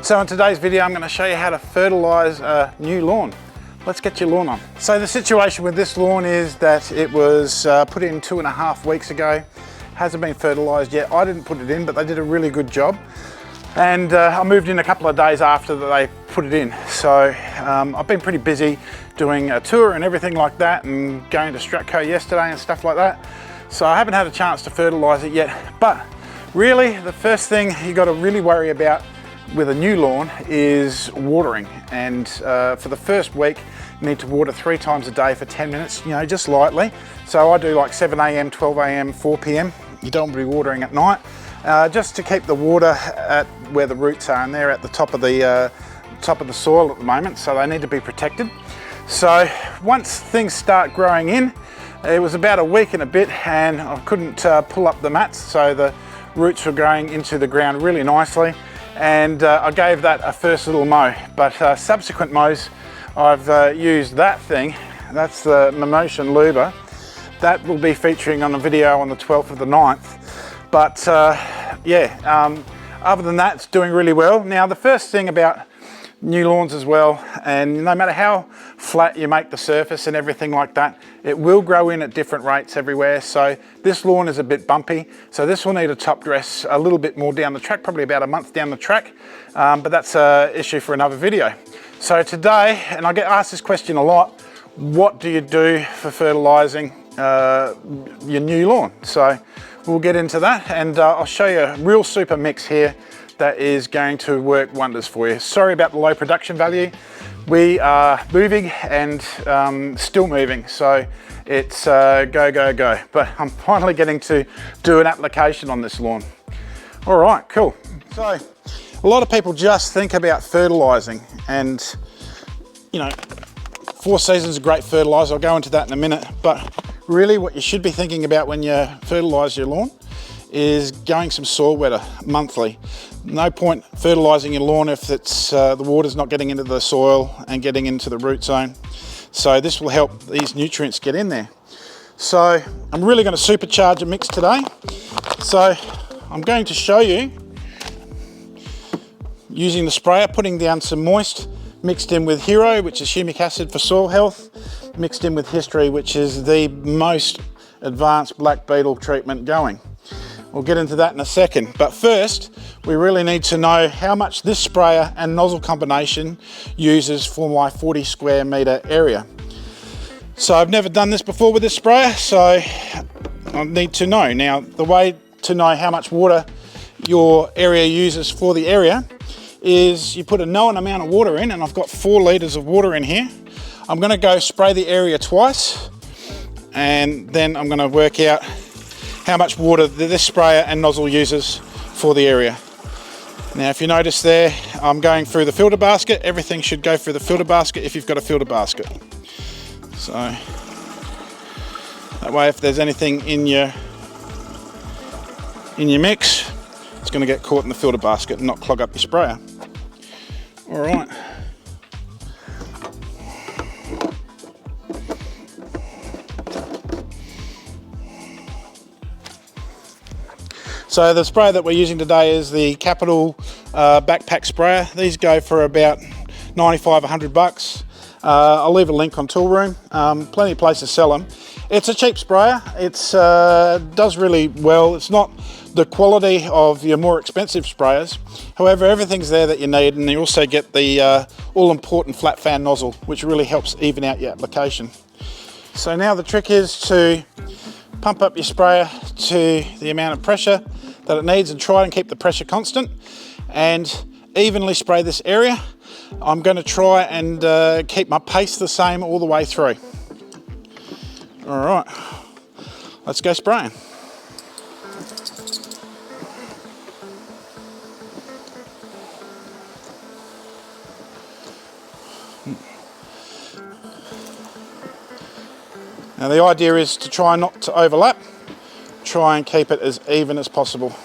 So in today's video I'm going to show you how to fertilise a new lawn. Let's get your lawn on. So the situation with this lawn is that it was put in 2.5 weeks ago. Hasn't been fertilised yet. I didn't put it in, but they did a really good job. And I moved in a couple of days after that they put it in. So I've been pretty busy doing a tour and everything like that, and going to Stratco yesterday and stuff like that. So I haven't had a chance to fertilise it yet. But really the first thing you got to really worry about with a new lawn is watering. And for the first week you need to water 3 times a day for 10 minutes, you know, just lightly. So I do like 7 AM, 12 AM, 4 PM. You don't want to be watering at night, just to keep the water at where the roots are, and they're at the top of the soil at the moment, so they need to be protected. So once things start growing in, it was about a week and a bit, and I couldn't pull up the mats, so the roots were growing into the ground really nicely. And I gave that a first little mow, but subsequent mows I've used that thing. That's the Mimotion Luber. That will be featuring on a video on the 12th of the 9th. But other than that, it's doing really well. Now the first thing about new lawns as well, and no matter how flat you make the surface and everything like that, it will grow in at different rates everywhere. So this lawn is a bit bumpy, so this will need a top dress a little bit more down the track, probably about a month down the track, but that's an issue for another video. So today, and I get asked this question a lot, what do you do for fertilising your new lawn? So we'll get into that, and I'll show you a real super mix here that is going to work wonders for you. Sorry about the low production value. We are moving and still moving, so it's go, go, go. But I'm finally getting to do an application on this lawn. All right, cool. So a lot of people just think about fertilising, and you know, 4 Seasons is a great fertiliser. I'll go into that in a minute, but really what you should be thinking about when you fertilise your lawn is going some soil wetter monthly. No point fertilising your lawn if it's the water's not getting into the soil and getting into the root zone. So this will help these nutrients get in there. So I'm really going to supercharge a mix today. So I'm going to show you using the sprayer, putting down some moist, mixed in with Hero, which is humic acid for soil health, mixed in with History, which is the most advanced black beetle treatment going. We'll get into that in a second, but first we really need to know how much this sprayer and nozzle combination uses for my 40 square metre area. So I've never done this before with this sprayer, so I need to know. Now the way to know how much water your area uses for the area is you put a known amount of water in, and I've got 4 litres of water in here. I'm going to go spray the area twice, and then I'm going to work out how much water this sprayer and nozzle uses for the area. Now if you notice there, I'm going through the filter basket. Everything should go through the filter basket if you've got a filter basket. So that way if there's anything in your mix, it's going to get caught in the filter basket and not clog up your sprayer. All right. So the sprayer that we're using today is the Capital backpack sprayer. These go for about 95, 100 bucks. I'll leave a link on Toolroom. Plenty of places sell them. It's a cheap sprayer. It does really well. It's not the quality of your more expensive sprayers. However, everything's there that you need, and you also get the all-important flat fan nozzle, which really helps even out your application. So now the trick is to pump up your sprayer to the amount of pressure that it needs, and try and keep the pressure constant and evenly spray this area. I'm going to try and keep my pace the same all the way through. All right, let's go spraying. Now the idea is to try not to overlap, try and keep it as even as possible.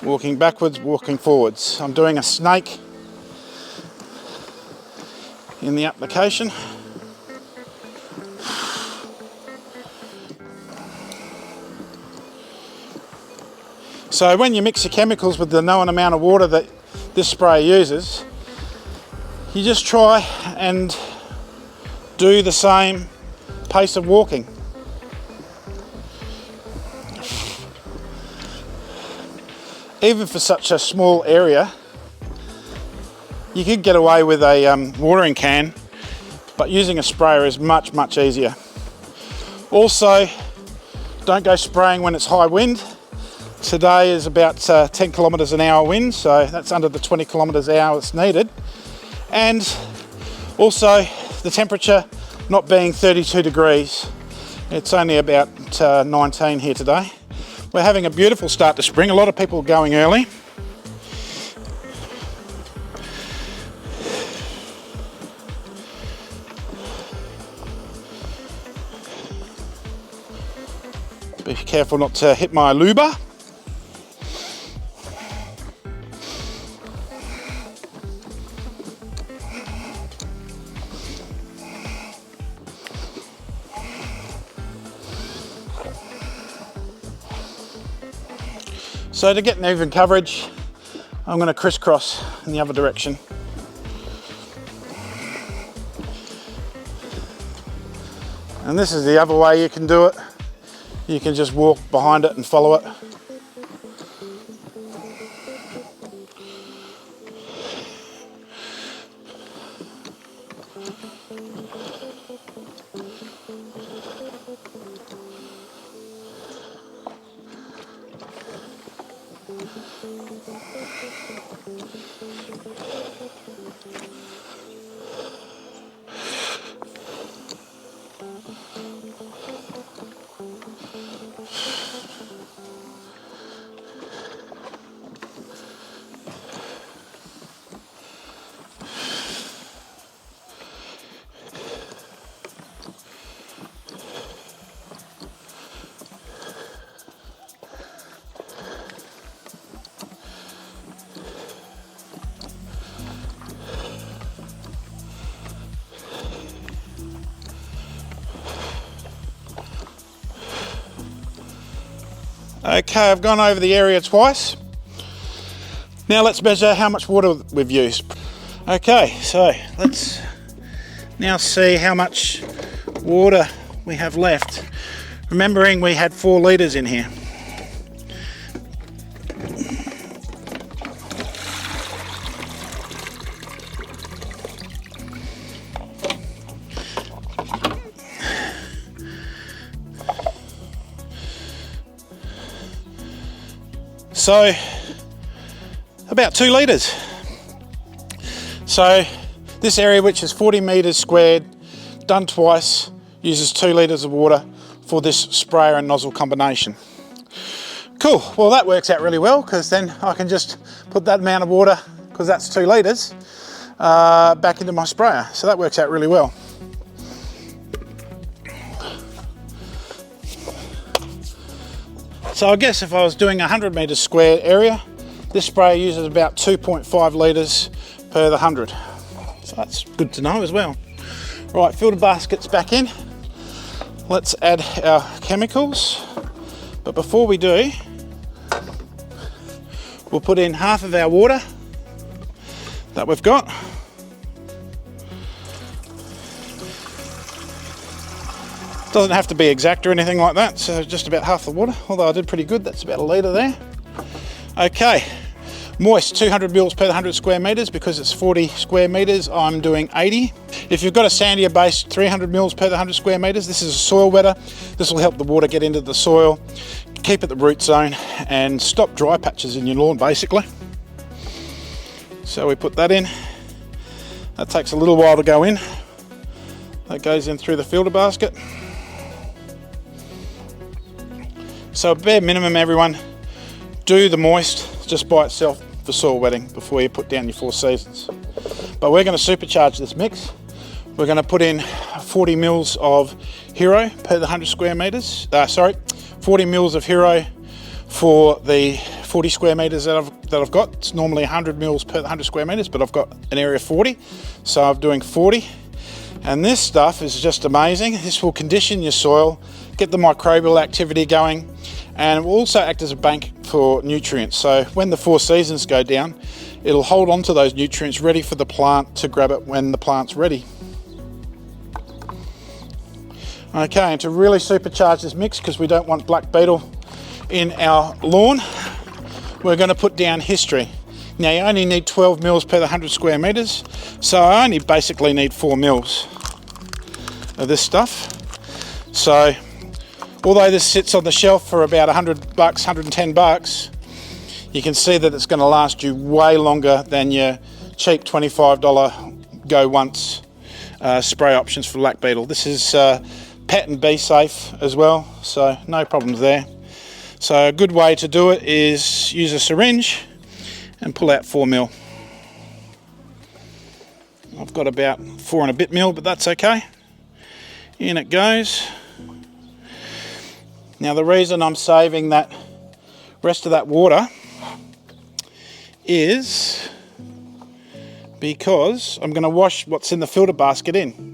Walking backwards, walking forwards. I'm doing a snake in the application. So when you mix your chemicals with the known amount of water that this sprayer uses, you just try and do the same pace of walking. Even for such a small area, you could get away with a watering can, but using a sprayer is much easier. Also, don't go spraying when it's high wind. Today is about 10 kilometers an hour wind, so that's under the 20 kilometers an hour that's needed. And also the temperature not being 32 degrees. It's only about 19 here today. We're having a beautiful start to spring. A lot of people are going early. Be careful not to hit my luba. So to get an even coverage, I'm going to crisscross in the other direction. And this is the other way you can do it. You can just walk behind it and follow it. Okay, I've gone over the area twice. Now let's measure how much water we've used. Okay, so let's now see how much water we have left. Remembering we had 4 litres in here. So about 2 litres. So this area, which is 40 metres squared, done twice, uses 2 litres of water for this sprayer and nozzle combination. Cool, well that works out really well, because then I can just put that amount of water, because that's 2 litres, back into my sprayer. So that works out really well. So I guess if I was doing a 100 metres square area, this sprayer uses about 2.5 litres per the 100. So that's good to know as well. Right, filter basket's back in. Let's add our chemicals. But before we do, we'll put in half of our water that we've got. Doesn't have to be exact or anything like that, so just about half the water, although I did pretty good. That's about a litre there. Okay, moist 200 mils per 100 square metres. Because it's 40 square metres, I'm doing 80. If you've got a sandier base, 300 mils per 100 square metres. This is a soil wetter. This will help the water get into the soil, keep at the root zone, and stop dry patches in your lawn basically. So we put that in. That takes a little while to go in. That goes in through the filter basket. So bare minimum, everyone, do the moist just by itself for soil wetting before you put down your 4 seasons. But we're going to supercharge this mix. We're going to put in 40 mils of Hero per the 100 square metres. 40 mils of Hero for the 40 square metres that I've got. It's normally 100 mils per the 100 square metres, but I've got an area of 40, so I'm doing 40. And this stuff is just amazing. This will condition your soil, get the microbial activity going, and it will also act as a bank for nutrients. So when the 4 seasons go down, it'll hold on to those nutrients ready for the plant to grab it when the plant's ready. Okay, and to really supercharge this mix, because we don't want black beetle in our lawn, we're going to put down history. Now you only need 12 mils per 100 square meters, so I only basically need 4 mils of this stuff. So although this sits on the shelf for about $100, $110, you can see that it's going to last you way longer than your cheap $25 go once spray options for black beetle. This is pet and bee safe as well, so no problems there. So a good way to do it is use a syringe and pull out 4 mil. I've got about 4 and a bit mil, but that's okay. In it goes. Now the reason I'm saving that rest of that water is because I'm going to wash what's in the filter basket in.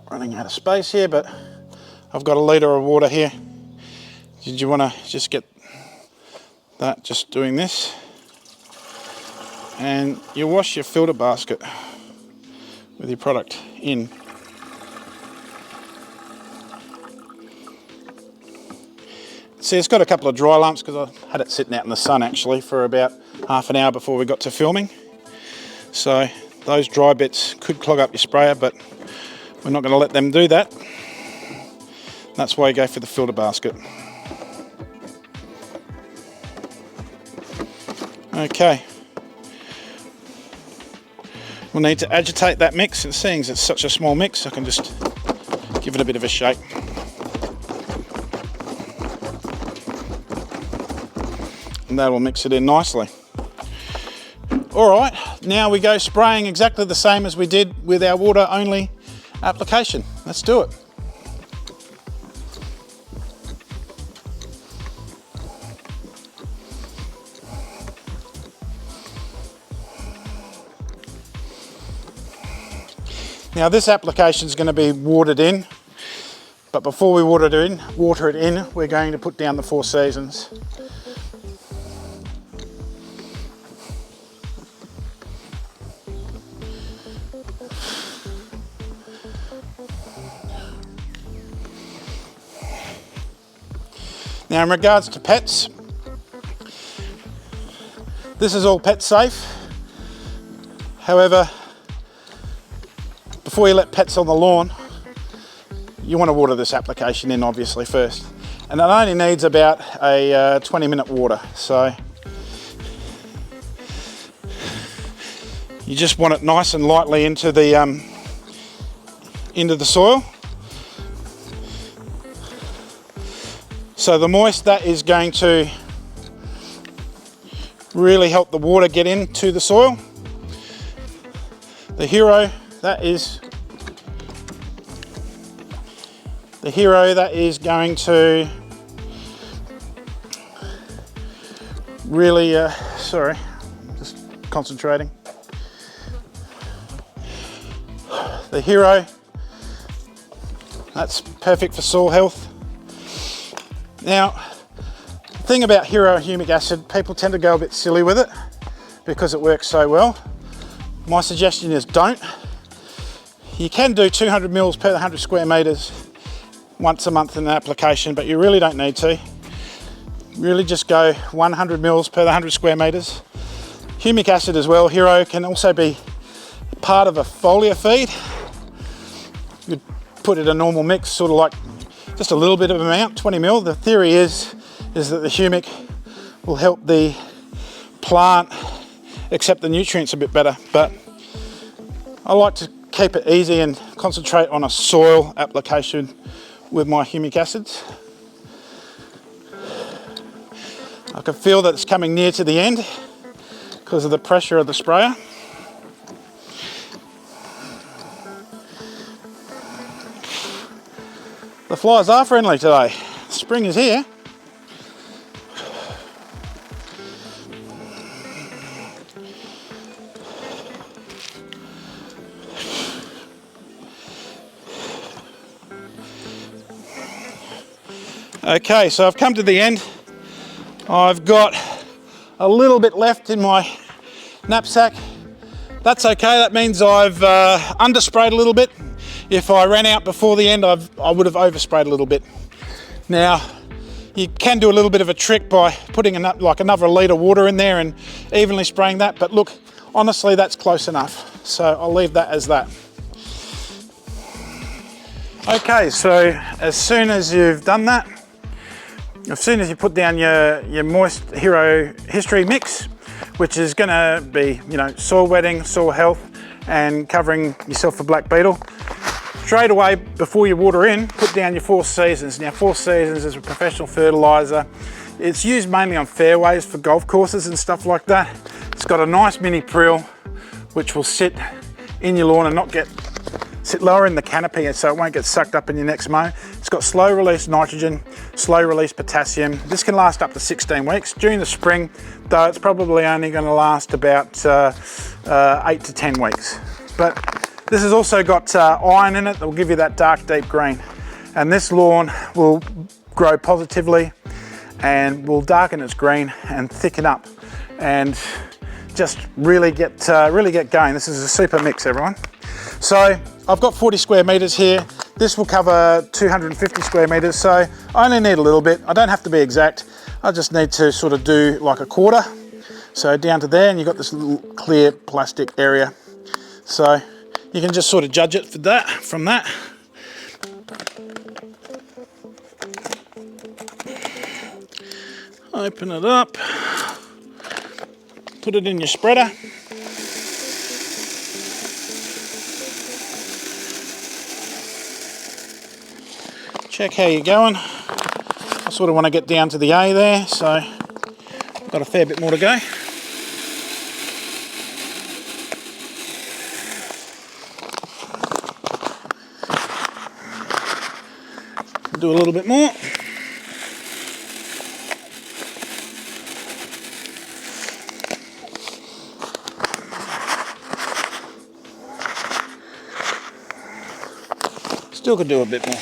Running out of space here, but I've got a litre of water here. Did you want to just get that, just doing this? And you wash your filter basket with your product in. See, it's got a couple of dry lumps because I had it sitting out in the sun actually for about half an hour before we got to filming. So those dry bits could clog up your sprayer, but we're not going to let them do that. That's why you go for the filter basket. Okay. We'll need to agitate that mix, and seeing as it's such a small mix, I can just give it a bit of a shake. And that will mix it in nicely. Alright, now we go spraying exactly the same as we did with our water only application. Let's do it. Now this application is going to be watered in, but before we water it in, we're going to put down the 4 seasons. Now in regards to pets, this is all pet safe. However, before you let pets on the lawn, you want to water this application in obviously first. And it only needs about a 20-minute water. So you just want it nice and lightly into the soil. So the moist, that is going to really help the water get into the soil. The hero, that is going to really, sorry, just concentrating. The hero, that's perfect for soil health. Now, the thing about hero humic acid, people tend to go a bit silly with it because it works so well. My suggestion is don't. You can do 200 mils per 100 square meters once a month in an application, but you really don't need to. Really just go 100 mils per 100 square meters. Humic acid as well, hero, can also be part of a foliar feed. You'd put it in a normal mix, sort of like just a little bit of amount, 20 mil. The theory is that the humic will help the plant accept the nutrients a bit better, but I like to keep it easy and concentrate on a soil application with my humic acids. I can feel that it's coming near to the end because of the pressure of the sprayer. The flies are friendly today. Spring is here. Okay, so I've come to the end. I've got a little bit left in my knapsack. That's okay, that means I've undersprayed a little bit. If I ran out before the end, I would have oversprayed a little bit. Now, you can do a little bit of a trick by putting like another litre of water in there and evenly spraying that, but look, honestly, that's close enough. So I'll leave that as that. Okay, so as soon as you've done that, as soon as you put down your moist hero history mix, which is going to be, you know, soil wetting, soil health, and covering yourself for black beetle, straight away before you water in, put down your 4 seasons. Now, 4 seasons is a professional fertiliser. It's used mainly on fairways for golf courses and stuff like that. It's got a nice mini prill which will sit in your lawn and not sit lower in the canopy, so it won't get sucked up in your next mow. It's got slow release nitrogen, slow release potassium. This can last up to 16 weeks. During the spring, though, it's probably only going to last about 8 to 10 weeks. But this has also got iron in it that will give you that dark, deep green. And this lawn will grow positively and will darken its green and thicken up and just really get going. This is a super mix, everyone. So I've got 40 square meters here. This will cover 250 square meters, so I only need a little bit. I don't have to be exact. I just need to sort of do like a quarter. So down to there, and you've got this little clear plastic area. So you can just sort of judge it from that. Open it up, put it in your spreader. Check how you're going. I sort of want to get down to the A there, so I've got a fair bit more to go. Do a little bit more. Still could do a bit more.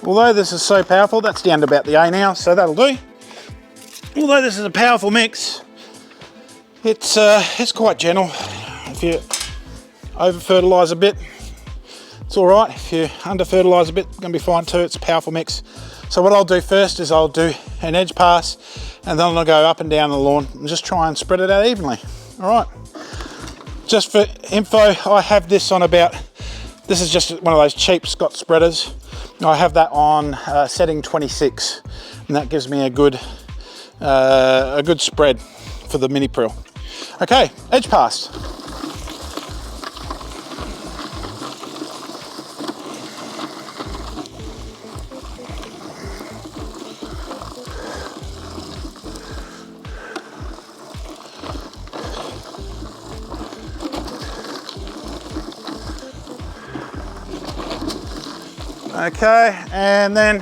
Although this is so powerful, that's down to about the A now, so that'll do. Although this is a powerful mix, it's quite gentle. If you over-fertilise a bit, it's all right. If you under-fertilise a bit, it's gonna be fine too. It's a powerful mix. So what I'll do first is I'll do an edge pass, and then I'll go up and down the lawn and just try and spread it out evenly. All right. Just for info, I have this on about, this is just one of those cheap Scott spreaders. I have that on setting 26, and that gives me a good spread for the mini prill. Okay, edge pass. Okay, and then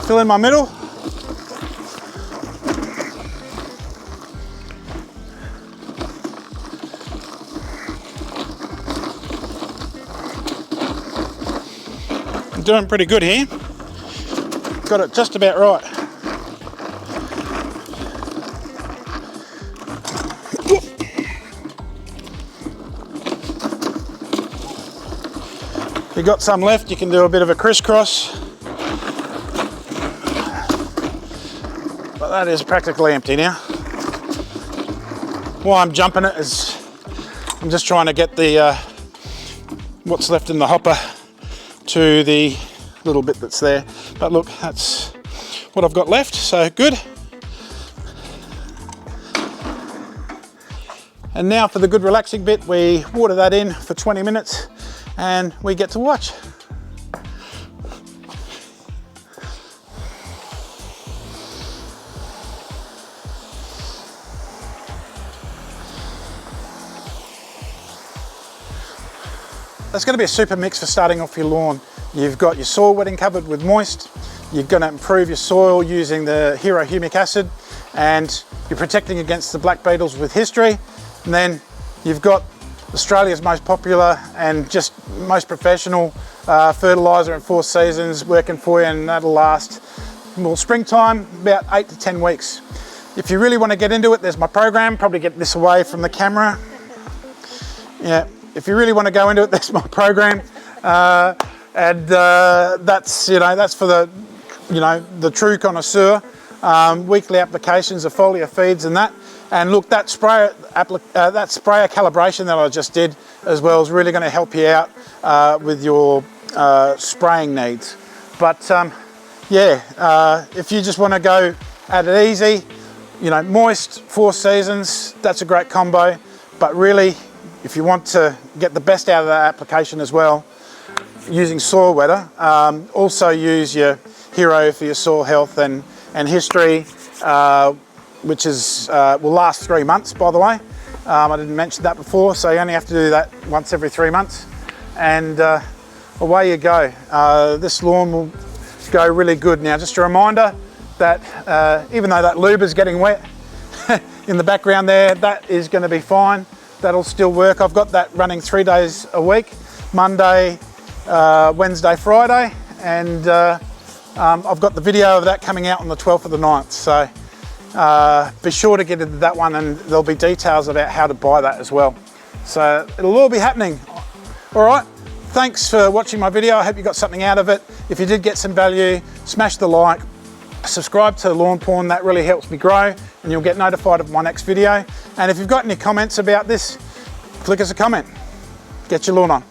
fill in my middle. I'm doing pretty good here. Got it just about right. If you've got some left, you can do a bit of a crisscross. But that is practically empty now. While I'm jumping it is, I'm just trying to get the what's left in the hopper to the little bit that's there. But look, that's what I've got left, so good. And now for the good relaxing bit, we water that in for 20 minutes and we get to watch. That's going to be a super mix for starting off your lawn. You've got your soil wetting covered with moist. You're going to improve your soil using the Hero Humic Acid, and you're protecting against the black beetles with history. And then you've got Australia's most popular and just most professional fertiliser in 4 seasons, working for you, and that'll last, well, springtime, about 8 to 10 weeks. If you really want to get into it, there's my program. Probably get this away from the camera. Yeah, if you really want to go into it, there's my program. That's, you know, that's for the, you know, the true connoisseur. Weekly applications of foliar feeds and that. And look, that sprayer calibration that I just did as well is really going to help you out with your spraying needs. But yeah, if you just want to go at it easy, you know, moist, 4 seasons, that's a great combo. But really, if you want to get the best out of that application as well, using soil wetter, also use your Hero for your soil health and history, which is will last 3 months, by the way. I didn't mention that before, so you only have to do that once every 3 months, and away you go. This lawn will go really good. Now, just a reminder that even though that lube is getting wet in the background there, that is going to be fine. That'll still work. I've got that running 3 days a week, Monday, Wednesday, Friday, and I've got the video of that coming out on the 12th of the 9th. So be sure to get into that one, and there'll be details about how to buy that as well. So it'll all be happening. All right, thanks for watching my video. I hope you got something out of it. If you did get some value, smash the like, subscribe to Lawnporn. That really helps me grow, and you'll get notified of my next video. And if you've got any comments about this, flick us a comment. Get your lawn on.